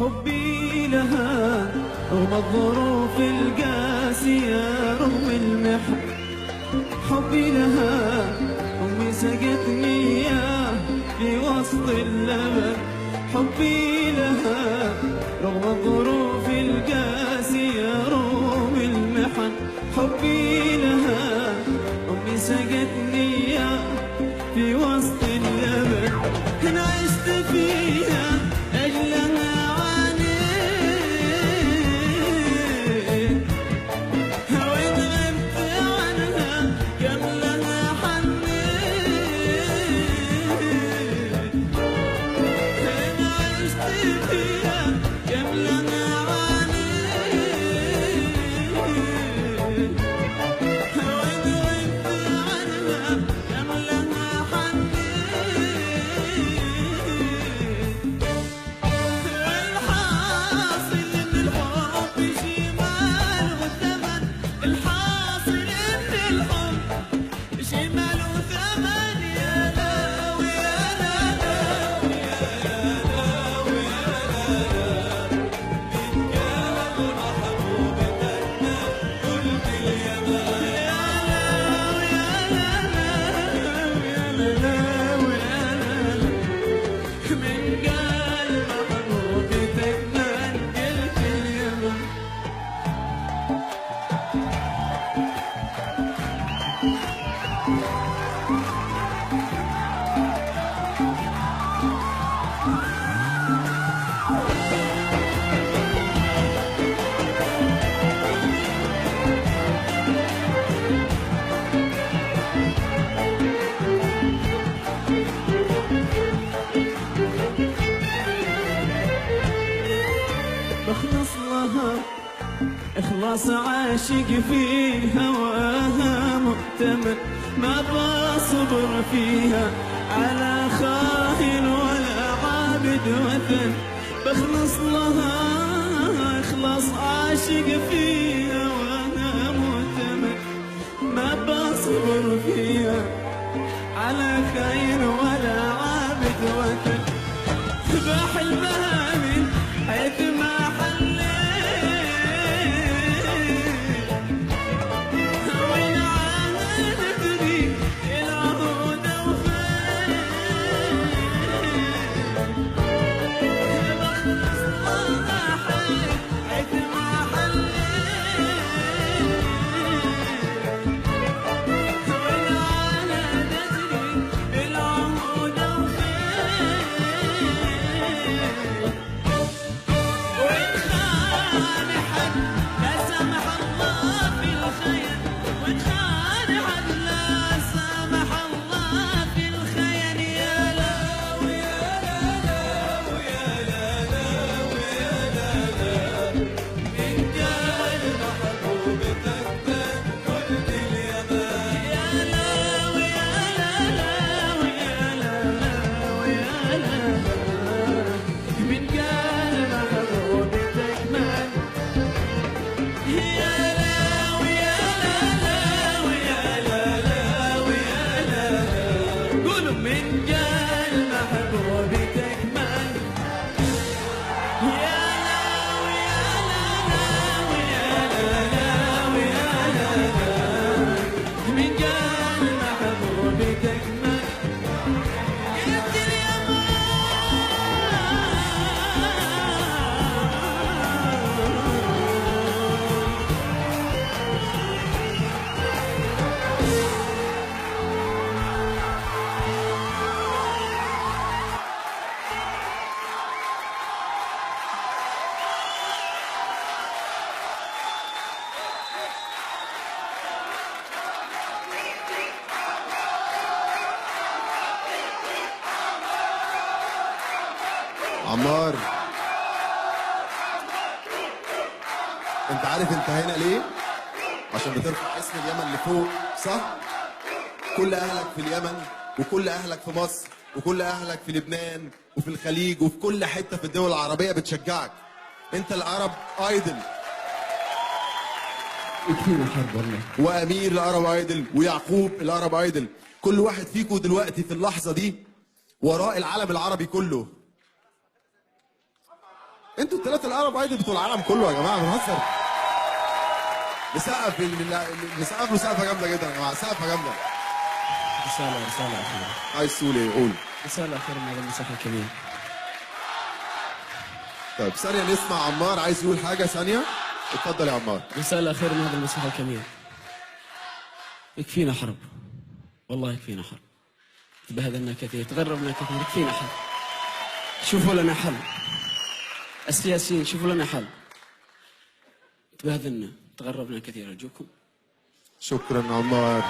حبي لها رغم الظروف القاسية، رغم المحن حبي لها أمي سقتني إياه في وسط اللبن. حبي لها رغم الظروف القاسية، رغم المحن حبي لها أمي سقتني إياه في وسط اللبن. أنا عشت فيها أجلها عانيت، وإن غبت عنها كم لها حنيت. أنا عشت فيها كم لها عانيت، وإن غبت عنها كم لها حنيت. والحاصل إن الحب شي ماله ثمن، الحاصل إن الحب شي ماله ثمن. يا لاوي يا لاوي يا لاوي يا لاوي، من كان محبوب تنا قلت اليمن. يا لاوي يا لاوي يا لاوي يا لاوي، من قال محبوب تنا قلت اليمن. بخلص لها إخلاص عاشق في هواها مؤتمن، ما بصبر فيها على خائن ولا عابد وثن. بخلص لها إخلاص عاشق في هواها مؤتمن، ما بصبر فيها على خائن ولا عابد وثن. بحلمها من حيث ما حليت، وإن عاهدتني العهود وفيت. بخلص لها حيث ما حليت، وإن عاهدتني العهود وفيت. وإن خان حد لا سمح الله في الخير، وإن خان حد لا سمح الله في الخير. يا لاوي يا لاوي يا لاوي يا لاوي، من كان محبوب تكبر قلت اليمن. يا لاوي يا لاوي يا لاوي يا لاوي، من كان محبوب تكمل. يا لاوي يا لاوي يا لاوي يا لاوي، قولوا من كان محبوب تكمل. يا لاوي يا لاوي يا لاوي يا لاوي، من كان محبوب تكمل. قلت عمار، انت عارف انت هنا ليه؟ عشان بترفع اسم اليمن لفوق، صح؟ كل اهلك في اليمن، وكل اهلك في مصر، وكل اهلك في لبنان وفي الخليج وفي كل حته في الدول العربيه بتشجعك. انت العرب ايدل، كتير الحرب والله. وامير العرب ايدل، ويعقوب العرب ايدل. كل واحد فيكم دلوقتي في اللحظه دي وراء العالم العربي كله. انتوا الثلاثه العرب عادي بتوع العالم كله يا جماعه، بنهزر. نسقف له سقفه جامده جدا يا جماعه، سقفه جامده. رسالة أخيرة. عايز تقول ايه؟ قول. رسالة أخيرة من هذا المسرح الكبير. طيب ثانيه نسمع عمار عايز يقول حاجه ثانيه. اتفضل يا عمار. رسالة أخيرة من هذا المسرح الكبير. يكفينا حرب، والله يكفينا حرب. تبهدلنا كثير، تغربنا كثير، يكفينا حل. شوفوا لنا حل. السياسيين شوفوا لنا حل. تبهدلنا، تغربنا كثير، أرجوكم. شكرا عمار.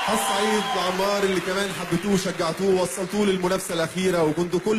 حظ سعيد لعمار اللي كمان حبيتوه وشجعتوه ووصلتوه للمنافسه الاخيره، وكنتوا كل